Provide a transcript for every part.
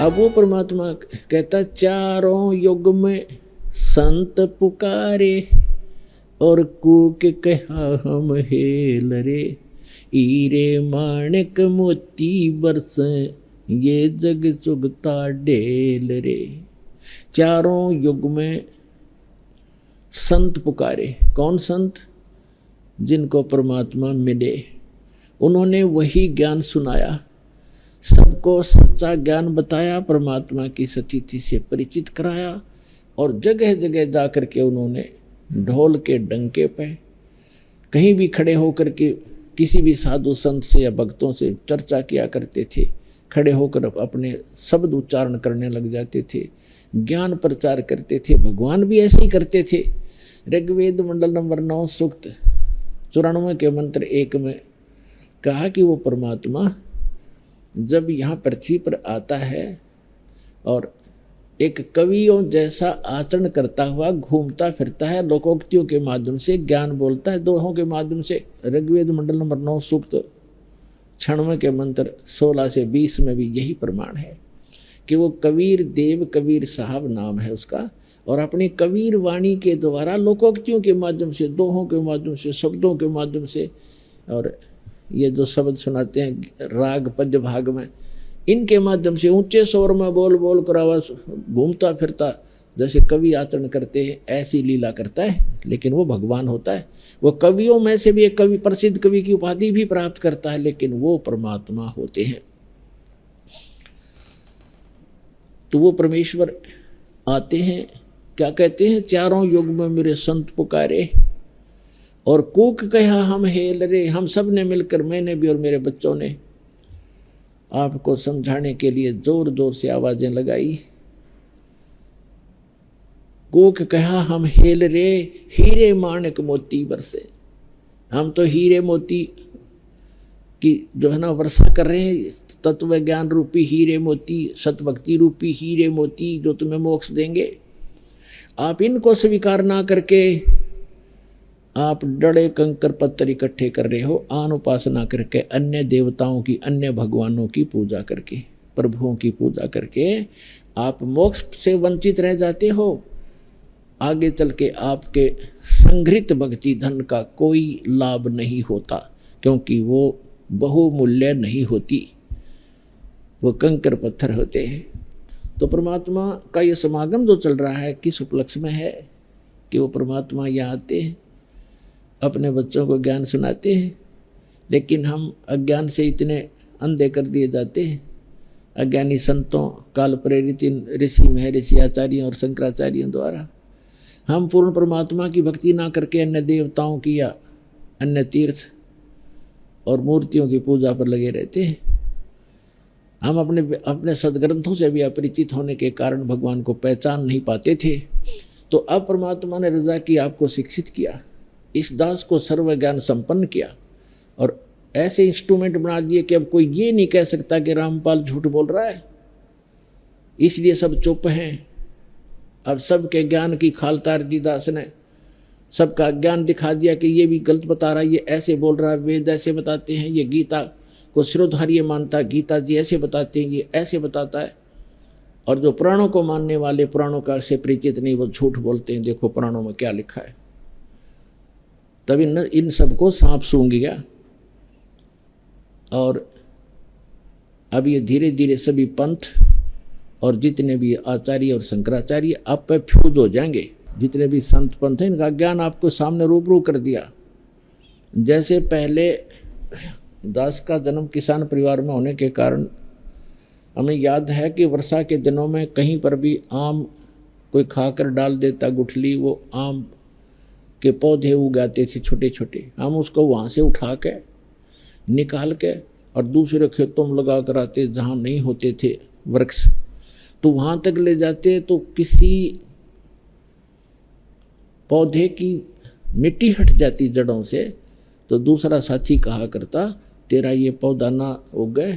अब वो परमात्मा कहता चारों युग में संत पुकारे और कूक कहा हम हेल रे, हीरे माणिक मोती बरसे ये जग सुगता ढेल रे। चारों युग में संत पुकारे। कौन संत? जिनको परमात्मा मिले, उन्होंने वही ज्ञान सुनाया, सबको सच्चा ज्ञान बताया, परमात्मा की सतीथि से परिचित कराया और जगह जगह जाकर के उन्होंने ढोल के डंके पे कहीं भी खड़े होकर के किसी भी साधु संत से या भक्तों से चर्चा किया करते थे, खड़े होकर अपने शब्द उच्चारण करने लग जाते थे, ज्ञान प्रचार करते थे। भगवान भी ऐसे ही करते थे। ऋग्वेद मंडल नंबर 9 सूक्त 94 के मंत्र 1 में कहा कि वो परमात्मा जब यहाँ पृथ्वी पर आता है और एक कवियों जैसा आचरण करता हुआ घूमता फिरता है, लोकोक्तियों के माध्यम से ज्ञान बोलता है, दोहों के माध्यम से। ऋग्वेद मंडल नंबर 9 सूक्त 96 के मंत्र 16 से 20 में भी यही प्रमाण है कि वो कबीर देव, कबीर साहब नाम है उसका, और अपनी कबीर वाणी के द्वारा लोकोक्तियों के माध्यम से, दोहों के माध्यम से, शब्दों के माध्यम से, और ये जो शब्द सुनाते हैं राग पद्य भाग में, इनके माध्यम से ऊंचे स्वर में बोल बोल कर आवाज घूमता फिरता जैसे कवि आचरण करते हैं ऐसी लीला करता है। लेकिन वो भगवान होता है। वो कवियों में से भी एक कवि, प्रसिद्ध कवि की उपाधि भी प्राप्त करता है, लेकिन वो परमात्मा होते हैं। तो वो परमेश्वर आते हैं, क्या कहते हैं, चारों युग में मेरे संत पुकारे और कूक कहा हम हेल रे। हम सब ने मिलकर, मैंने भी और मेरे बच्चों ने आपको समझाने के लिए जोर जोर से आवाजें लगाई। कूक कहा हम हेल रे, हीरे माणिक मोती बरसे। हम तो हीरे मोती की जो है ना वर्षा कर रहे हैं, तत्व ज्ञान रूपी हीरे मोती, सतभक्ति रूपी हीरे मोती जो तुम्हें मोक्ष देंगे। आप इनको स्वीकार ना करके आप डड़े कंकर पत्थर इकट्ठे कर रहे हो, आन उपासना करके, अन्य देवताओं की, अन्य भगवानों की पूजा करके, प्रभुओं की पूजा करके आप मोक्ष से वंचित रह जाते हो। आगे चल के आपके संग्रहित भक्ति धन का कोई लाभ नहीं होता, क्योंकि वो बहुमूल्य नहीं होती, वो कंकर पत्थर होते हैं। तो परमात्मा का ये समागम जो चल रहा है किस उपलक्ष्य में है कि वो परमात्मा यहाँ आते हैं, अपने बच्चों को ज्ञान सुनाते हैं, लेकिन हम अज्ञान से इतने अंधे कर दिए जाते हैं। अज्ञानी संतों, काल प्रेरित इन ऋषि महर्षि आचार्यों और शंकराचार्यों द्वारा हम पूर्ण परमात्मा की भक्ति ना करके अन्य देवताओं की या अन्य तीर्थ और मूर्तियों की पूजा पर लगे रहते हैं। हम अपने सदग्रंथों से भी अपरिचित होने के कारण भगवान को पहचान नहीं पाते थे। तो अब परमात्मा ने रजा की, आपको शिक्षित किया, इस दास को सर्व ज्ञान संपन्न किया और ऐसे इंस्ट्रूमेंट बना दिए कि अब कोई ये नहीं कह सकता कि रामपाल झूठ बोल रहा है, इसलिए सब चुप हैं। अब सबके ज्ञान की खाल तार दी दास ने, सबका ज्ञान दिखा दिया कि ये भी गलत बता रहा है, ये ऐसे बोल रहा है, वेद ऐसे बताते हैं, ये गीता को श्रोधार्य मानता, गीता जी ऐसे बताते हैं, ये ऐसे बताता है। और जो पुराणों को मानने वाले, पुराणों का से परिचित नहीं, वो झूठ बोलते हैं, देखो पुराणों में क्या लिखा है। तभी इन सबको सांप सूंघ गया और अब ये धीरे धीरे सभी पंथ और जितने भी आचार्य और शंकराचार्य आप पे फ्यूज हो जाएंगे। जितने भी संत पंथ हैं, इनका ज्ञान आपको सामने रूबरू कर दिया। जैसे पहले दास का जन्म किसान परिवार में होने के कारण हमें याद है कि वर्षा के दिनों में कहीं पर भी आम कोई खाकर डाल देता गुठली, वो आम के पौधे उगाते थे छोटे छोटे, हम उसको वहाँ से उठा के निकाल के और दूसरे खेतों में लगा कर आते जहाँ नहीं होते थे वृक्ष, तो वहाँ तक ले जाते। तो किसी पौधे की मिट्टी हट जाती जड़ों से, तो दूसरा साथी कहा करता तेरा ये पौधा ना उगे,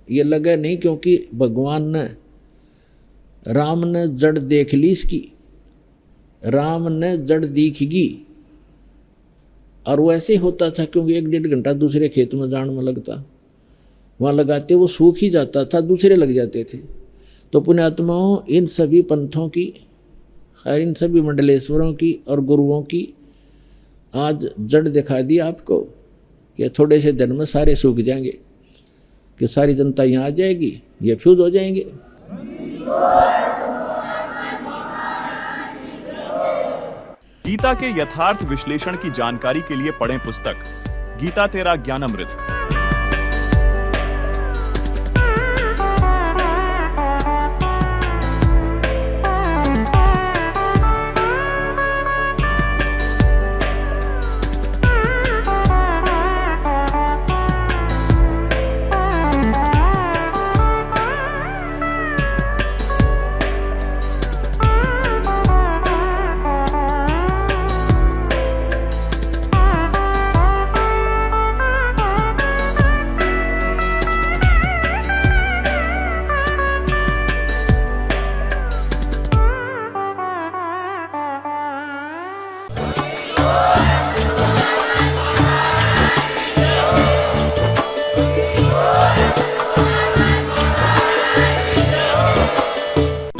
ये लगे नहीं, क्योंकि भगवान ने, राम ने जड़ देख ली इसकी, राम ने जड़ दिखेगी। और वो ऐसे होता था क्योंकि 1-1.5 घंटा दूसरे खेत में जान में लगता, वहाँ लगाते वो सूख ही जाता था, दूसरे लग जाते थे। तो पुण्यात्माओं, इन सभी पंथों की, इन सभी मंडलेश्वरों की और गुरुओं की आज जड़ दिखा दी आपको कि थोड़े से दिन में सारे सूख जाएंगे, कि सारी जनता यहाँ आ जाएगी, ये फ्यूज हो जाएंगे। गीता के यथार्थ विश्लेषण की जानकारी के लिए पढ़ें पुस्तक गीता तेरा ज्ञानामृत।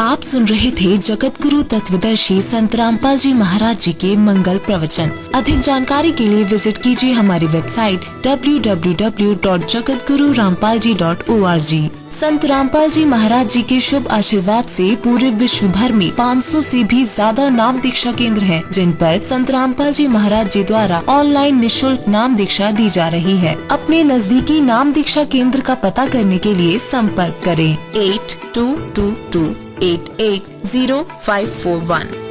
आप सुन रहे थे जगत गुरु तत्वदर्शी संत रामपाल जी महाराज जी के मंगल प्रवचन। अधिक जानकारी के लिए विजिट कीजिए हमारी वेबसाइट www.jagatgururampalji.org। संत रामपाल जी महाराज जी के शुभ आशीर्वाद से पूरे विश्व भर में 500 से भी ज्यादा नाम दीक्षा केंद्र हैं, जिन पर संत रामपाल जी महाराज जी द्वारा ऑनलाइन निशुल्क नाम दीक्षा दी जा रही है। अपने नजदीकी नाम दीक्षा केंद्र का पता करने के लिए संपर्क करें 8222880541।